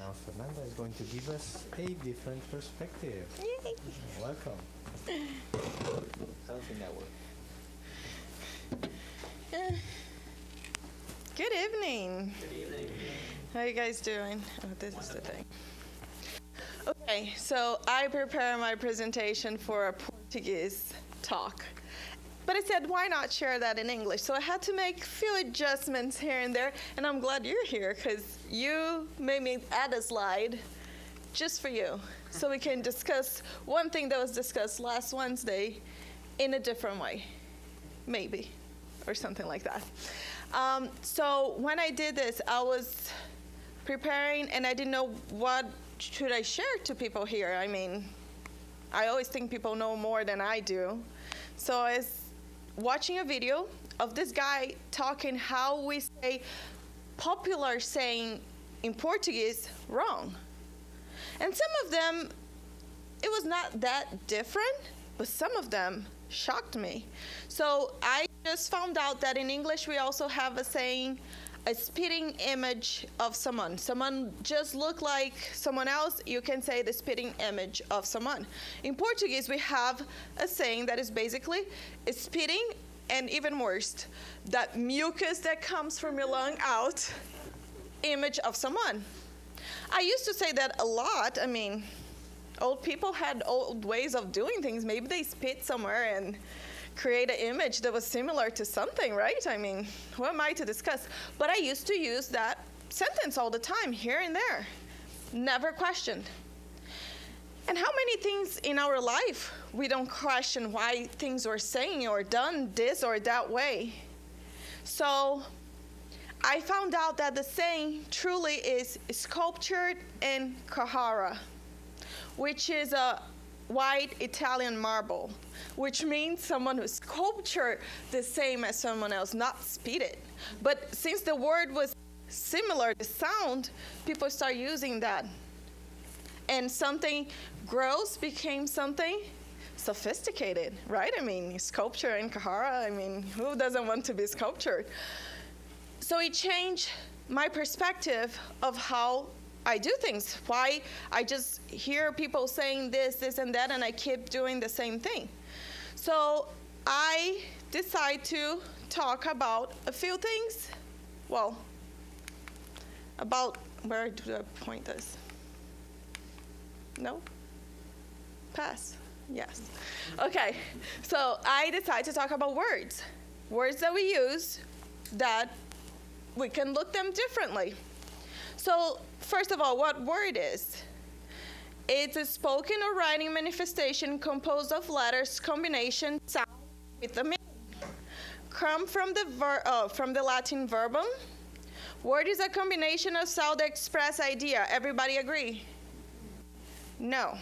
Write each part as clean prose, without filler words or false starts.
Now Fernanda is going to give us a different perspective. Yay. Welcome. Something that works. Good evening. Good evening. How are you guys doing? Oh, this is the thing. Okay, so I prepared my presentation for a Portuguese talk. But I said, why not share that in English? So I had to make a few adjustments here and there, and I'm glad you're here because you made me add a slide just for you so we can discuss one thing that was discussed last Wednesday in a different way, maybe, or something like that. So when I did this, I was preparing, and I didn't know what should I share to people here. I mean, I always think people know more than I do. So I was watching a video of this guy talking how we say popular saying in Portuguese wrong. And some of them, it was not that different, but some of them shocked me. So I just found out that in English we also have a saying, a spitting image of someone. Someone just look like someone else, you can say the spitting image of someone. In Portuguese, we have a saying that is basically a spitting, and even worse, that mucus that comes from your lung out, image of someone. I used to say that a lot. I mean, old people had old ways of doing things. Maybe they spit somewhere and create an image that was similar to something, right? I mean, who am I to discuss? But I used to use that sentence all the time, here and there, never questioned. And how many things in our life we don't question why things were saying or done this or that way? So I found out that the saying truly is sculptured in Carrara, which is a white Italian marble, which means someone who sculptured the same as someone else, not spit it. But since the word was similar, the sound, people start using that. And something gross became something sophisticated, right? I mean, sculpture in Carrara, I mean, who doesn't want to be sculptured? So it changed my perspective of how I do things, why I just hear people saying this, and that, and I keep doing the same thing. So I decide to talk about a few things. Well, about, where do I point this? No? Pass? Yes. Okay, so I decide to talk about words. Words that we use that we can look them differently. So first of all, what word is? It's a spoken or writing manifestation composed of letters, combination, sound with a meaning. Come from the Latin verbum. Word is a combination of sound that express idea. Everybody agree? No.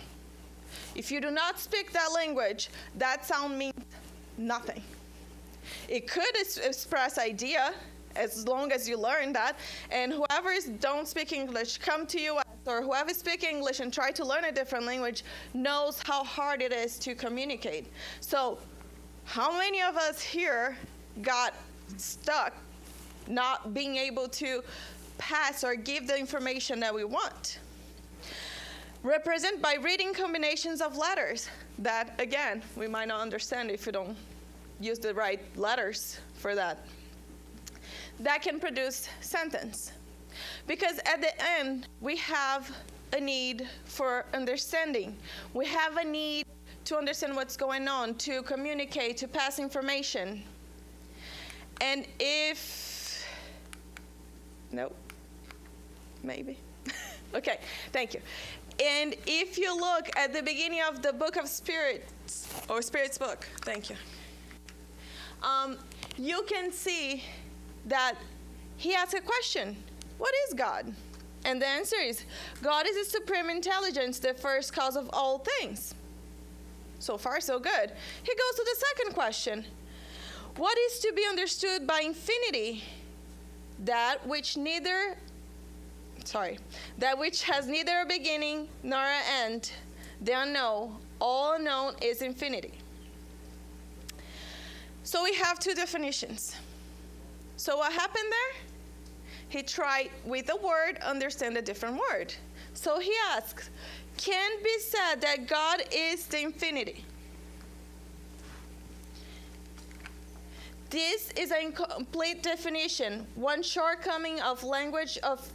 If you do not speak that language, that sound means nothing. It could express idea, as long as you learn that, and whoever don't speak English, come to US, or whoever speaks English and try to learn a different language knows how hard it is to communicate. So how many of us here got stuck not being able to pass or give the information that we want? Represent by reading combinations of letters that, again, we might not understand if you don't use the right letters for that. That can produce sentence. Because at the end, we have a need for understanding. We have a need to understand what's going on, to communicate, to pass information. And if, nope, maybe. Okay, thank you. And if you look at the beginning of the book of Spirits, or Spirit's book, thank you. You can see that he asks a question. What is God? And the answer is, God is the supreme intelligence, the first cause of all things. So far, so good. He goes to the second question. What is to be understood by infinity? That which has neither a beginning nor an end. The unknown, all unknown is infinity. So we have two definitions. So what happened there? He tried with a word, understand a different word. So he asks, can it be said that God is the infinity? This is an incomplete definition. One shortcoming of language of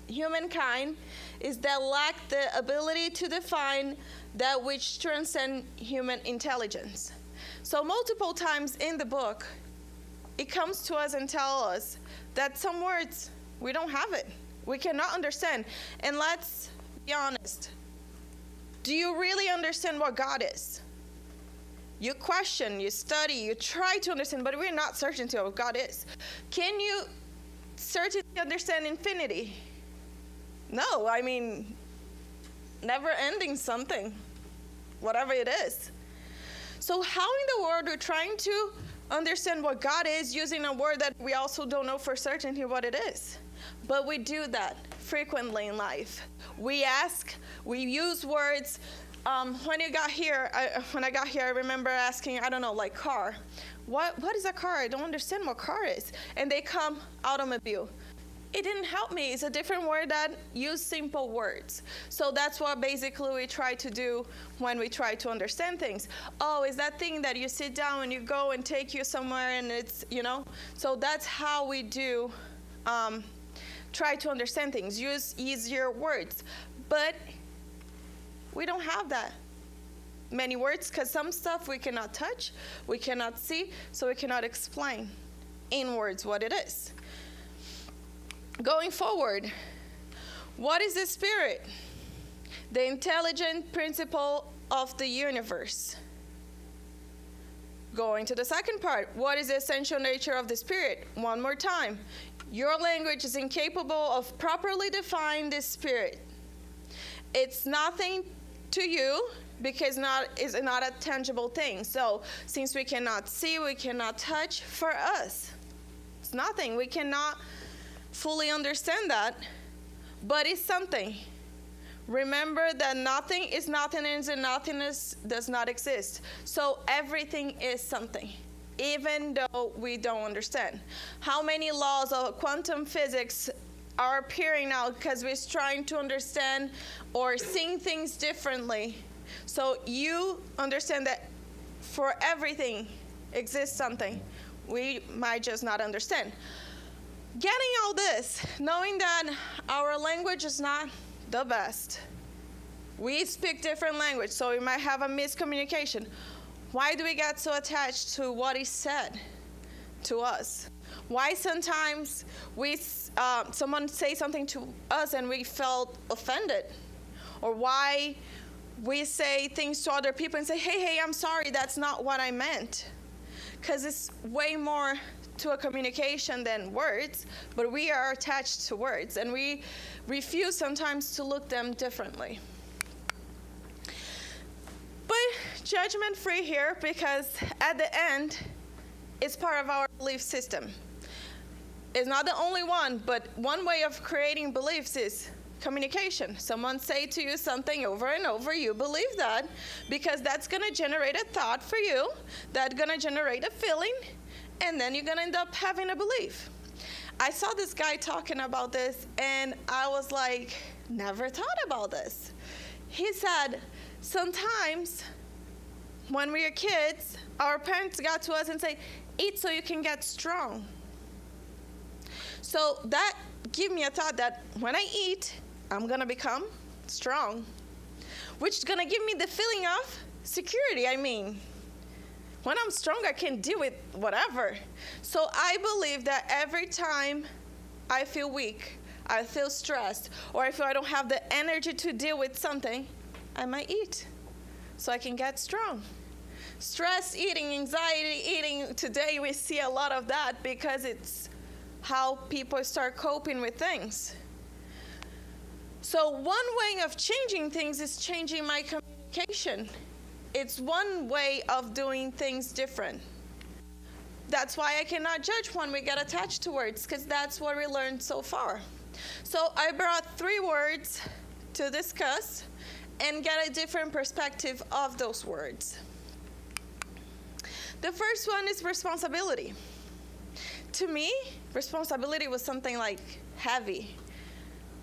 humankind is that lack the ability to define that which transcends human intelligence. So multiple times in the book, it comes to us and tells us that some words, we don't have it. We cannot understand. And let's be honest. Do you really understand what God is? You question, you study, you try to understand, but we're not certain to what God is. Can you certainly understand infinity? No, I mean, never-ending something, whatever it is. So how in the world are we trying to understand what God is using a word that we also don't know for certainty what it is? But we do that frequently in life. We ask, we use words. When I got here, I remember asking, I don't know, like car. What is a car? I don't understand what car is. And they come, automobile. It didn't help me. It's a different word that use simple words. So that's what basically we try to do when we try to understand things. Oh, is that thing that you sit down and you go and take you somewhere and it's, So that's how we do try to understand things. Use easier words. But we don't have that many words because some stuff we cannot touch, we cannot see, so we cannot explain in words what it is. Going forward, what is the spirit? The intelligent principle of the universe. Going to the second part, what is the essential nature of the spirit? One more time. Your language is incapable of properly defining the spirit. It's nothing to you because it's not a tangible thing. So since we cannot see, we cannot touch, for us, it's nothing. We cannot fully understand that, but it's something. Remember that nothing is nothingness and nothingness does not exist. So everything is something, even though we don't understand. How many laws of quantum physics are appearing now because we're trying to understand or seeing things differently? So you understand that for everything exists something. We might just not understand. Getting all this, knowing that our language is not the best. We speak different language, so we might have a miscommunication. Why do we get so attached to what is said to us? Why sometimes someone say something to us and we felt offended? Or why we say things to other people and say, hey, I'm sorry, that's not what I meant. Because it's way more to a communication than words, but we are attached to words, and we refuse sometimes to look them differently. But judgment-free here, because at the end, it's part of our belief system. It's not the only one, but one way of creating beliefs is communication. Someone say to you something over and over, you believe that, because that's going to generate a thought for you, that's going to generate a feeling, and then you're going to end up having a belief. I saw this guy talking about this, and I was like, never thought about this. He said, sometimes when we were kids, our parents got to us and say, eat so you can get strong. So that gave me a thought that when I eat, I'm going to become strong, which is going to give me the feeling of security. I mean, when I'm strong, I can deal with whatever. So I believe that every time I feel weak, I feel stressed, or I feel I don't have the energy to deal with something, I might eat so I can get strong. Stress eating, anxiety eating, today we see a lot of that because it's how people start coping with things. So one way of changing things is changing my communication. It's one way of doing things different. That's why I cannot judge when we get attached to words, because that's what we learned so far. So I brought 3 words to discuss and get a different perspective of those words. The first one is responsibility. To me, responsibility was something like heavy,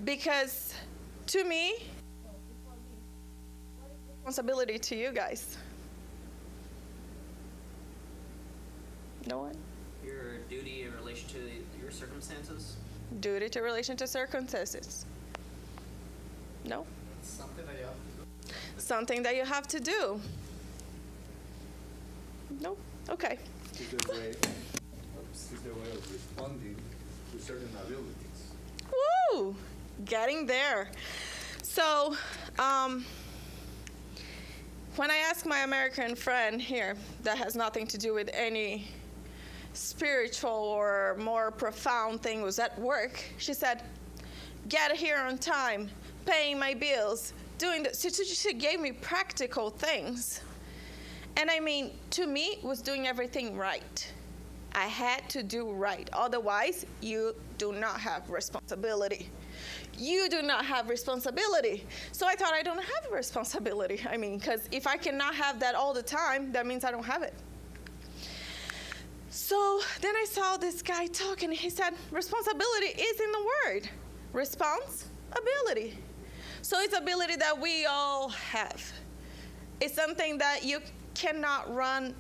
because to me, responsibility to you guys? No one? Your duty in relation to your circumstances? Duty to relation to circumstances. No? Something that you have to do. Something that you have to do. No? Okay. Is the way of responding to certain abilities. Woo! Getting there. So, when I asked my American friend here, that has nothing to do with any spiritual or more profound thing, was at work, she said, get here on time, paying my bills, doing this. She gave me practical things. And I mean, to me, was doing everything right. I had to do right. Otherwise, you do not have responsibility. You do not have responsibility. So I thought I don't have responsibility. I mean, because if I cannot have that all the time, that means I don't have it. So then I saw this guy talking. He said, responsibility is in the word. Responsibility. So it's ability that we all have. It's something that you cannot run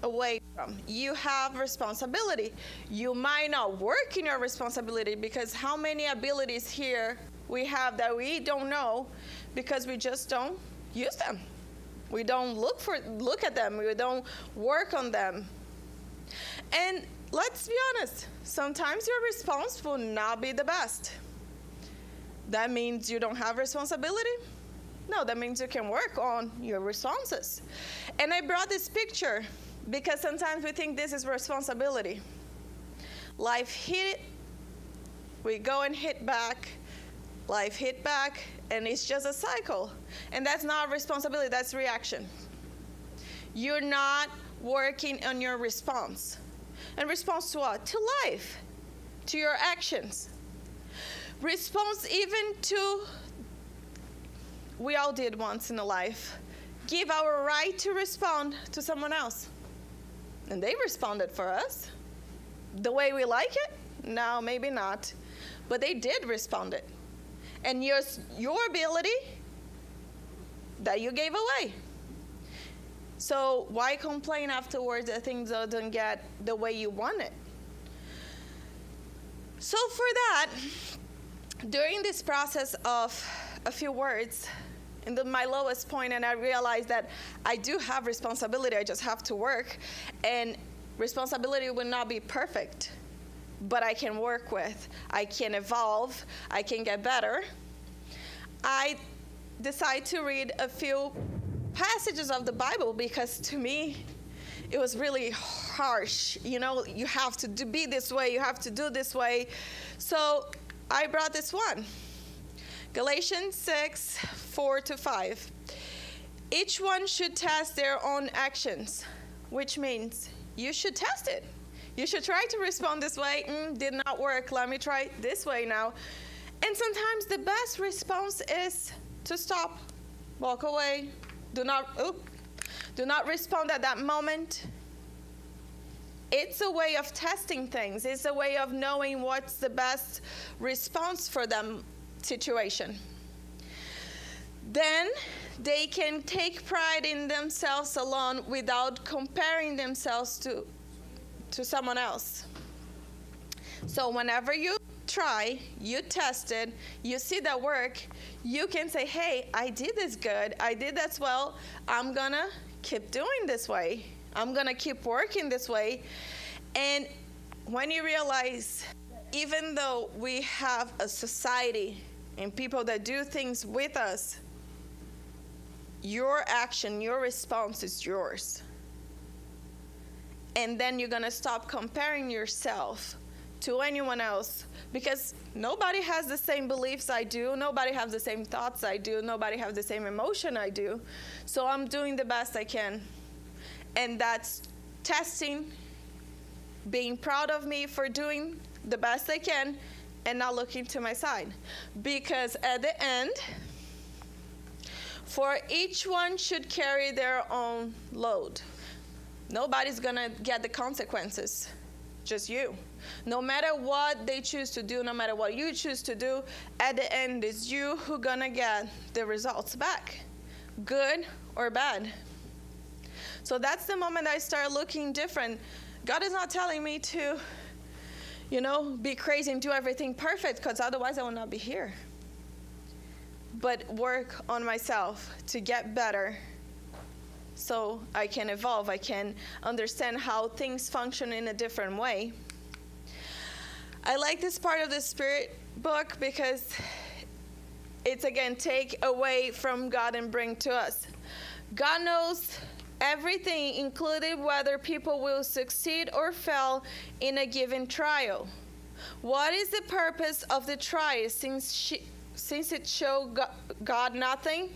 away from. You have responsibility. You might not work in your responsibility, because how many abilities here we have that we don't know because we just don't use them. We don't look at them. We don't work on them. And let's be honest, sometimes your response will not be the best. That means you don't have responsibility? No, that means you can work on your responses. And I brought this picture because sometimes we think this is responsibility. Life hit, we go and hit back, life hit back, and it's just a cycle. And that's not responsibility, that's reaction. You're not working on your response. And response to what? To life, to your actions. Response even to, we all did once in a life, give our right to respond to someone else. And they responded for us. The way we like it? No, maybe not. But they did respond it. And your ability that you gave away. So why complain afterwards that things don't get the way you want it? So for that, during this process of a few words, in my lowest point, and I realized that I do have responsibility, I just have to work, and responsibility will not be perfect, but I can work with, I can evolve, I can get better. I decided to read a few passages of the Bible because to me, it was really harsh. You know, you have to be this way, you have to do this way. So I brought this one. Galatians 6:4-5. Each one should test their own actions, which means you should test it. You should try to respond this way. Did not work. Let me try this way now. And sometimes the best response is to stop, walk away. Do not respond at that moment. It's a way of testing things. It's a way of knowing what's the best response for them situation. Then they can take pride in themselves alone without comparing themselves to someone else. So whenever you try, you test it, you see that work, you can say, hey, I did this good, I did that well, I'm gonna keep doing this way, I'm gonna keep working this way. And when you realize, even though we have a society and people that do things with us, your action, your response is yours. And then you're gonna stop comparing yourself to anyone else, because nobody has the same beliefs I do, nobody has the same thoughts I do, nobody has the same emotion I do. So I'm doing the best I can. And that's testing, being proud of me for doing the best I can, and not looking to my side. Because at the end, for each one should carry their own load. Nobody's gonna get the consequences. just you. No matter what they choose to do, no matter what you choose to do, at the end, it's you who gonna get the results back, good or bad. So that's the moment I start looking different. God is not telling me to, be crazy and do everything perfect, because otherwise I will not be here. But work on myself to get better so I can evolve. I can understand how things function in a different way. I like this part of the Spirit book because it's, again, take away from God and bring to us. God knows everything, including whether people will succeed or fail in a given trial. What is the purpose of the trial, since it shows God nothing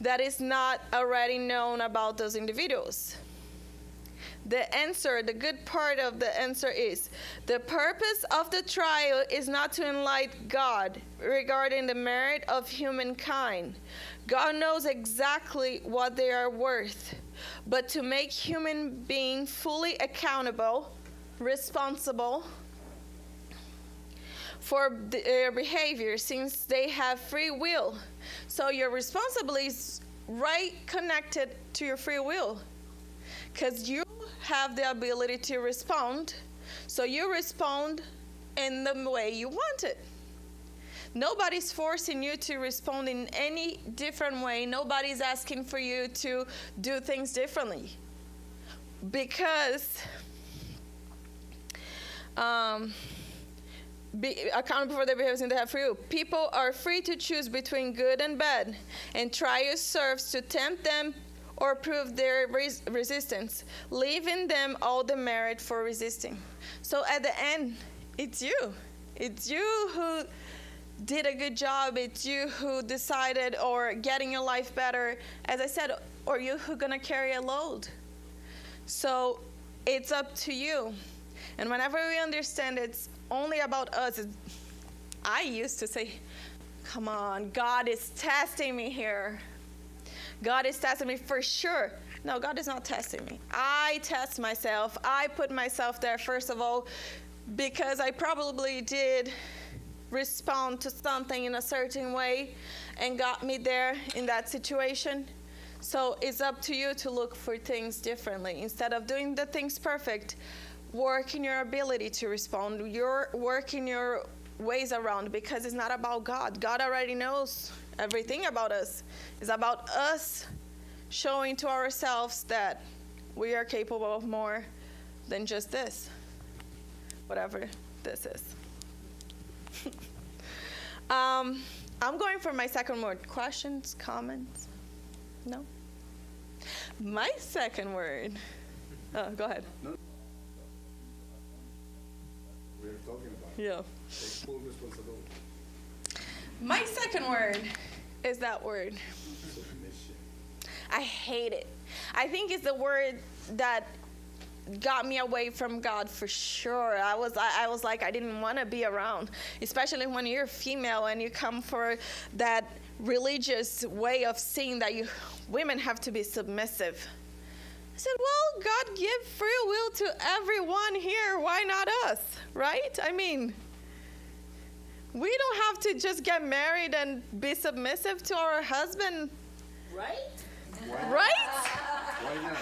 that is not already known about those individuals? The answer, the good part of the answer is, the purpose of the trial is not to enlighten God regarding the merit of humankind. God knows exactly what they are worth, but to make human beings fully accountable, responsible for their behavior, since they have free will. So your responsibility is right connected to your free will, because you have the ability to respond, so you respond in the way you want it. Nobody's forcing you to respond in any different way. Nobody's asking for you to do things differently, because be accountable for their behaviors and they have free will. People are free to choose between good and bad, and trial serves to tempt them or prove their resistance, leaving them all the merit for resisting. So at the end, it's you. It's you who did a good job. It's you who decided or getting your life better, as I said, or you who gonna carry a load. So it's up to you. And whenever we understand it's only about us, I used to say, come on, God is testing me here. God is testing me for sure. No, God is not testing me. I test myself. I put myself there, first of all, because I probably did respond to something in a certain way and got me there in that situation. So it's up to you to look for things differently. Instead of doing the things perfect, work in your ability to respond. Work in your ways around, because it's not about God. God already knows everything about us. It's about us showing to ourselves that we are capable of more than just this, whatever this is. I'm going for my second word. Questions, comments? No? My second word. Oh, go ahead. No. We're talking about. Yeah. Take full responsibility. My second word is that word. Submission. I hate it. I think it's the word that got me away from God for sure. I was like, I didn't want to be around, especially when you're female and you come for that religious way of seeing that women have to be submissive. I said, well, God give free will to everyone here. Why not us, right? I mean, we don't have to just get married and be submissive to our husband. Right? Right? Why not?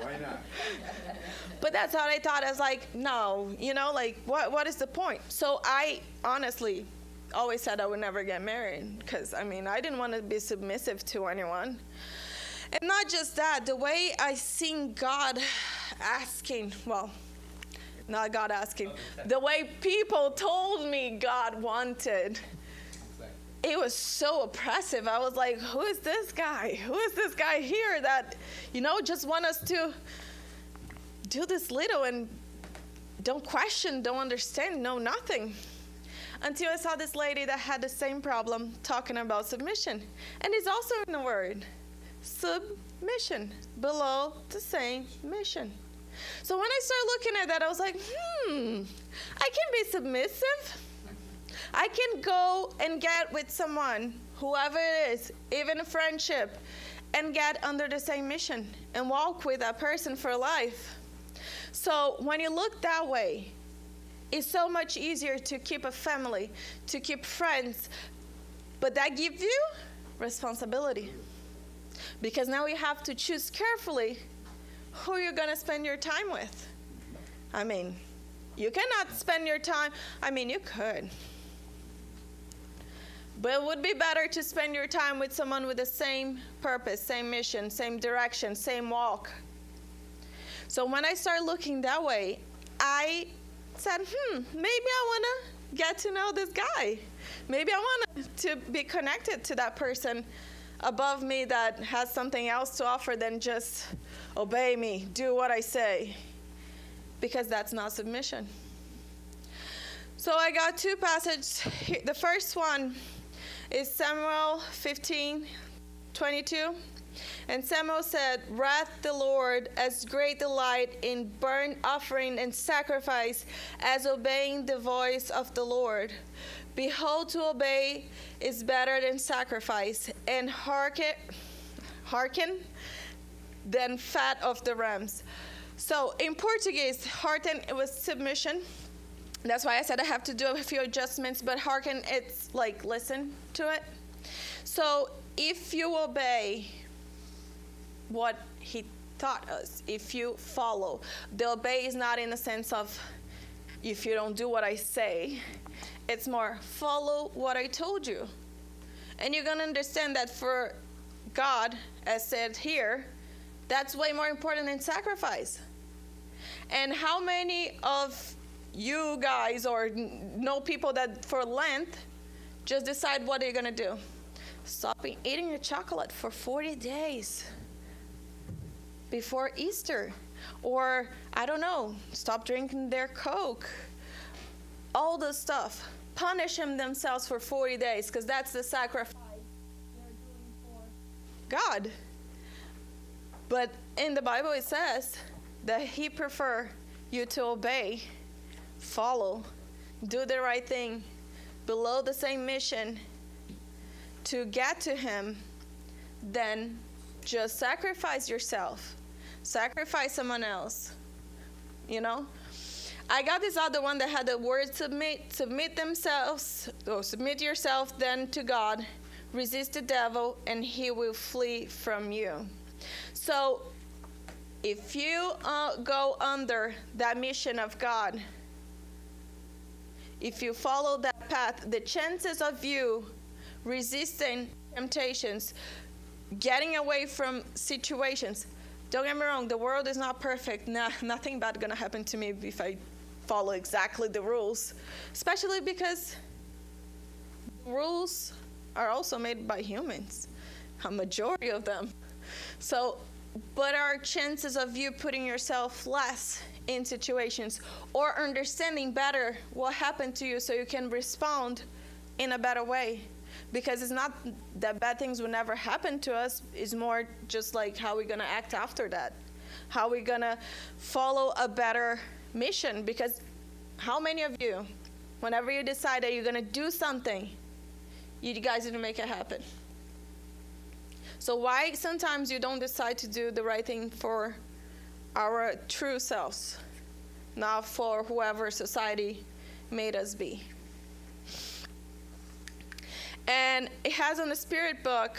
Why not? But that's how I thought. I was like, no, what is the point? So I honestly always said I would never get married, because, I didn't want to be submissive to anyone. And not just that, the way I seen God asking, well, not God asking, the way people told me God wanted, it was so oppressive. I was like, who is this guy? Who is this guy here that, just want us to do this little and don't question, don't understand, know nothing? Until I saw this lady that had the same problem talking about submission. And it's also in the word, submission, below the same mission. So when I started looking at that, I was like, I can be submissive. I can go and get with someone, whoever it is, even a friendship, and get under the same mission and walk with that person for life. So when you look that way, it's so much easier to keep a family, to keep friends, but that gives you responsibility. Because now you have to choose carefully who you're going to spend your time with. I mean, you cannot spend your time, you could. But it would be better to spend your time with someone with the same purpose, same mission, same direction, same walk. So when I started looking that way, I said, maybe I want to get to know this guy. Maybe I want to be connected to that person above me that has something else to offer than just obey me, do what I say, because that's not submission. So I got two passages. The first one is Samuel 15:22. And Samuel said, "Wrath the Lord as great delight in burnt offering and sacrifice as obeying the voice of the Lord. Behold, to obey is better than sacrifice, and hearken than fat of the rams." So in Portuguese, hearken, it was submission. That's why I said I have to do a few adjustments, but hearken, it's like listen to it. So if you obey what he taught us, if you follow, the obey is not in the sense of if you don't do what I say. It's more follow what I told you. And you're going to understand that for God, as said here, that's way more important than sacrifice. And how many of you guys or know people that for Lent just decide what they're going to do? Stop eating your chocolate for 40 days before Easter. Or, I don't know, stop drinking their Coke. All this stuff. Punish themselves for 40 days because that's the sacrifice they're doing for God. But in the Bible it says that he prefers you to obey, follow, do the right thing, below the same mission to get to him, than just sacrifice yourself, sacrifice someone else, you know? I got this other one that had the word submit themselves, or submit yourself then to God, resist the devil, and he will flee from you. So if you go under that mission of God, if you follow that path, the chances of you resisting temptations, getting away from situations, don't get me wrong, the world is not perfect. Nothing bad gonna happen to me if I follow exactly the rules, especially because rules are also made by humans, a majority of them. So, but are chances of you putting yourself less in situations or understanding better what happened to you so you can respond in a better way? Because it's not that bad things will never happen to us. It's more just like how we're going to act after that. How we're going to follow a better mission. Because how many of you, whenever you decide that you're going to do something, you guys didn't make it happen? So why sometimes you don't decide to do the right thing for our true selves, not for whoever society made us be? And it has on the Spirit book,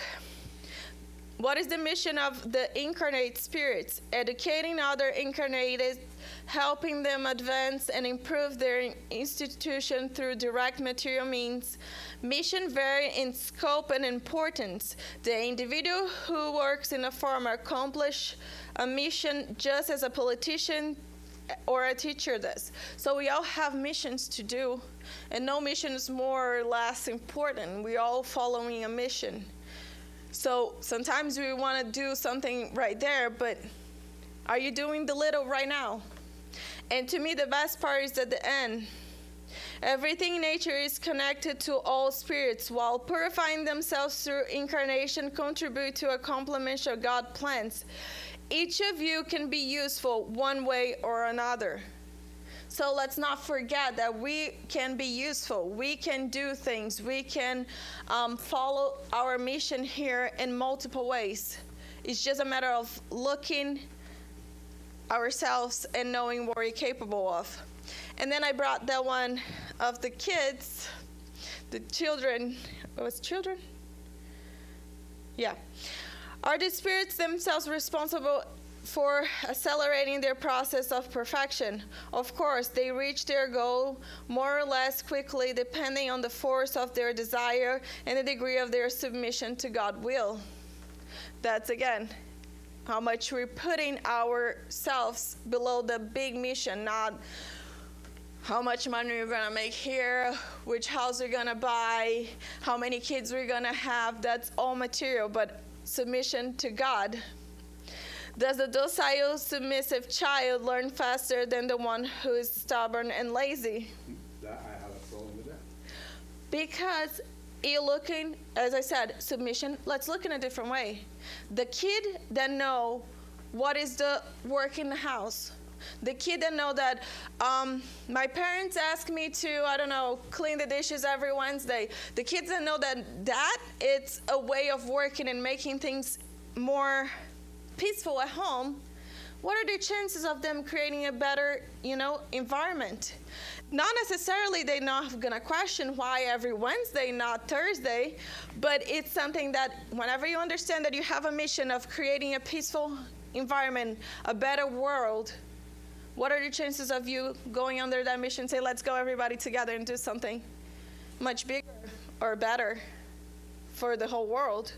what is the mission of the incarnate spirits? Educating other incarnated, helping them advance and improve their institution through direct material means. Mission vary in scope and importance. The individual who works in a firm accomplish a mission just as a politician or a teacher does. So we all have missions to do, and no mission is more or less important. We're all following a mission. So sometimes we want to do something right there, but are you doing the little right now? And to me, the best part is at the end. Everything in nature is connected to all spirits, while purifying themselves through incarnation contribute to accomplishment of God's plans. Each of you can be useful one way or another. So let's not forget that we can be useful. We can do things. We can follow our mission here in multiple ways. It's just a matter of looking ourselves and knowing what we're capable of. And then I brought that one of the kids, the children. It was children? Yeah. Are the spirits themselves responsible for accelerating their process of perfection? Of course, they reach their goal more or less quickly depending on the force of their desire and the degree of their submission to God's will. That's, again, how much we're putting ourselves below the big mission, not how much money we're going to make here, which house we're going to buy, how many kids we're going to have. That's all material, but submission to God. Does the docile, submissive child learn faster than the one who is stubborn and lazy? I have a problem with that. Because you're looking, as I said, submission. Let's look in a different way. The kid that know what is the work in the house. The kid that know that my parents ask me to, I don't know, clean the dishes every Wednesday. The kids that know that it's a way of working and making things more peaceful at home. What are the chances of them creating a better, environment? Not necessarily they're not gonna question why every Wednesday, not Thursday, but it's something that whenever you understand that you have a mission of creating a peaceful environment, a better world, what are the chances of you going under that mission, say, let's go everybody together and do something much bigger or better for the whole world?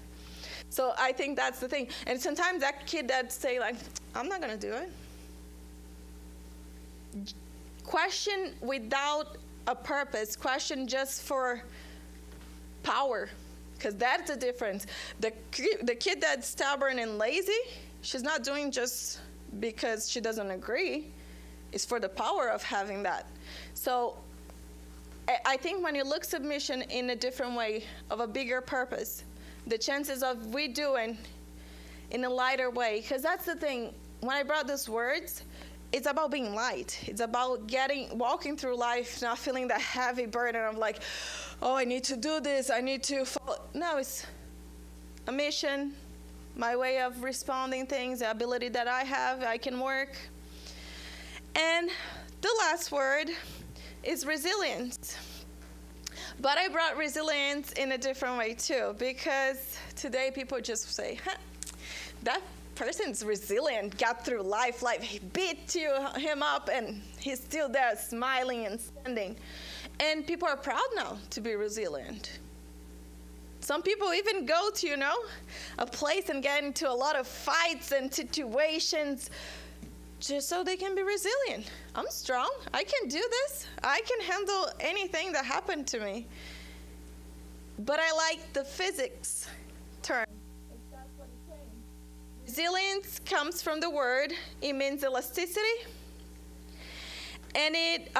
So I think that's the thing. And sometimes that kid that say like, I'm not gonna do it. Question without a purpose, question just for power, because that's the difference. The kid that's stubborn and lazy, she's not doing just because she doesn't agree. It's for the power of having that. So I think when you look submission in a different way, of a bigger purpose, the chances of we doing in a lighter way, because that's the thing. When I brought these words, it's about being light. It's about walking through life, not feeling that heavy burden of like, oh, I need to do this, I need to follow. No, it's a mission, my way of responding things, the ability that I have, I can work. And the last word is resilience. But I brought resilience in a different way too, because today people just say, that person's resilient, got through life beat him up and he's still there smiling and standing. And people are proud now to be resilient. Some people even go to, a place and get into a lot of fights and situations just so they can be resilient. I'm strong. I can do this. I can handle anything that happened to me. But I like the physics term. Resilience comes from the word. It means elasticity. And it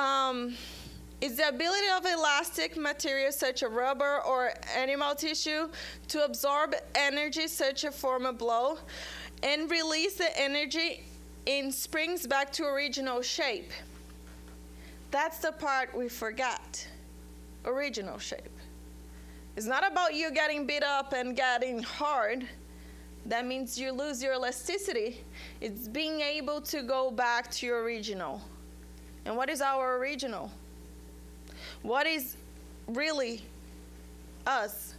is the ability of elastic material such as rubber or animal tissue to absorb energy such a form of blow and release the energy in springs back to original shape. That's the part we forgot. Original shape. It's not about you getting beat up and getting hard. That means you lose your elasticity. It's being able to go back to your original. And what is our original? What is really us?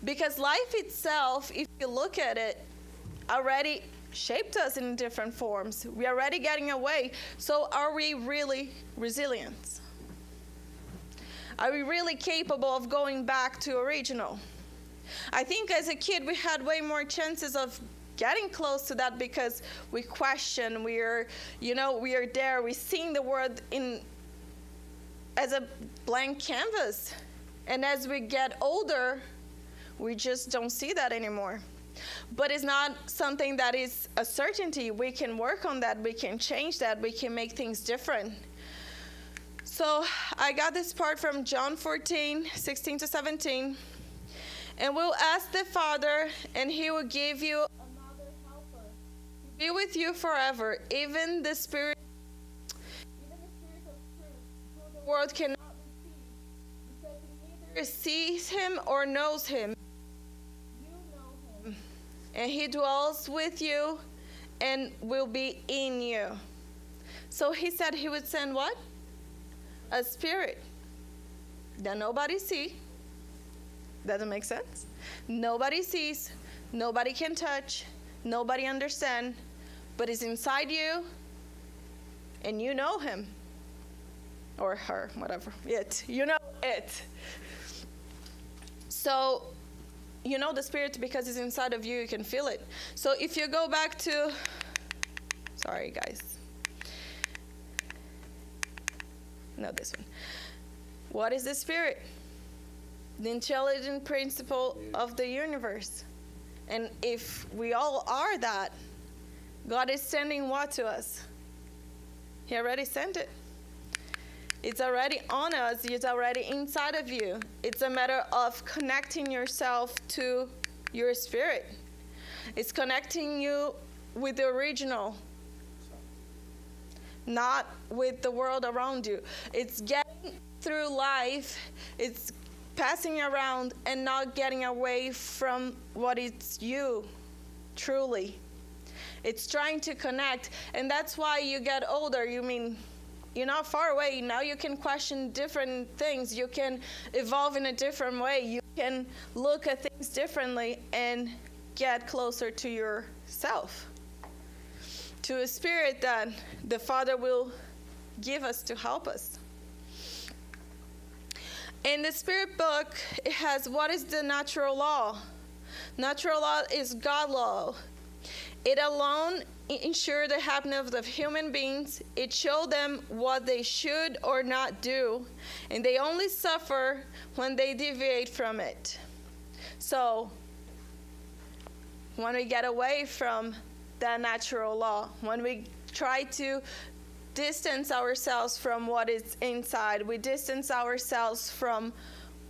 Because life itself, if you look at it, already shaped us in different forms. We're already getting away. So are we really resilient? Are we really capable of going back to original? I think as a kid we had way more chances of getting close to that because we question, we are there, we're seeing the world as a blank canvas. And as we get older, we just don't see that anymore. But it's not something that is a certainty. We can work on that, we can change that, we can make things different. So I got this part from John 14:16-17. And we'll ask the Father, and he will give you another helper to be with you forever, even the Spirit of truth, who the world cannot receive, because it neither sees him or knows him. You know him, and he dwells with you and will be in you. So he said he would send what? A spirit that nobody sees. Doesn't make sense? Nobody sees, nobody can touch, nobody understands, but is inside you, and you know him. Or her, whatever. It. You know it. So, you know the spirit because it's inside of you. You can feel it. So if you go back to, sorry guys. No, this one. What is the spirit? The intelligent principle of the universe. And if we all are that, God is sending what to us? He already sent it. It's already on us. It's already inside of you. It's a matter of connecting yourself to your spirit. It's connecting you with the original, not with the world around you. It's getting through life. It's passing around and not getting away from what is you, truly. It's trying to connect. And that's why you get older. You're not far away. Now you can question different things. You can evolve in a different way. You can look at things differently and get closer to yourself, to a spirit that the Father will give us to help us. In the Spirit book, it has what is the natural law? Natural law is God law. It alone ensures the happiness of human beings. It shows them what they should or not do, and they only suffer when they deviate from it. So, when we get away from that natural law, when we try to distance ourselves from what is inside, we distance ourselves from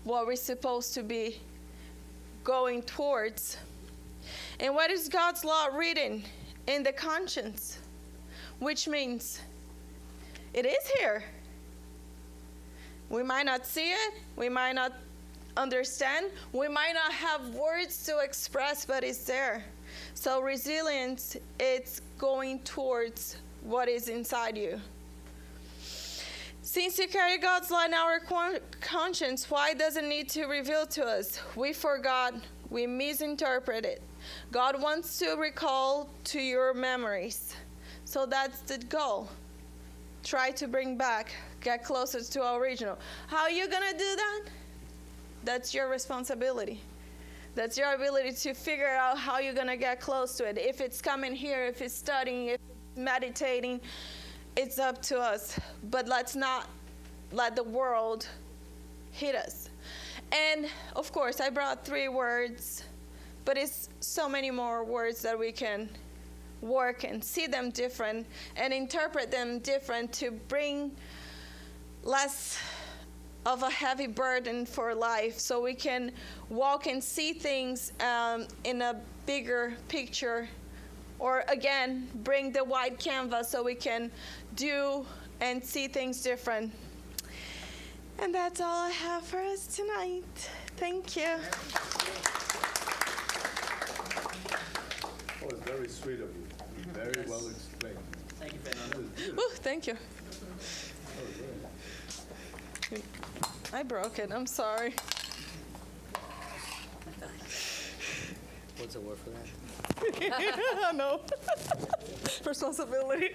what we're supposed to be going towards. And what is God's law written? In the conscience, which means it is here. We might not see it, we might not understand, we might not have words to express, but it's there. So resilience, it's going towards what is inside you. Since you carry God's law in our conscience, why does it need to reveal to us? We forgot, we misinterpret it. God wants to recall to your memories. So that's the goal. Try to bring back, get closer to our original. How are you going to do that? That's your responsibility. That's your ability to figure out how you're going to get close to it. If it's coming here, if it's studying, if it's meditating, it's up to us. But let's not let the world hit us. And, of course, I brought 3 words. But it's so many more words that we can work and see them different and interpret them different to bring less of a heavy burden for life, so we can walk and see things in a bigger picture, or again, bring the wide canvas so we can do and see things different. And that's all I have for us tonight. Thank you. Oh, it's very sweet of you. Very well explained. Thank you, Fernanda. Ooh, thank you. I broke it. I'm sorry. What's the word for that? I know. Responsibility.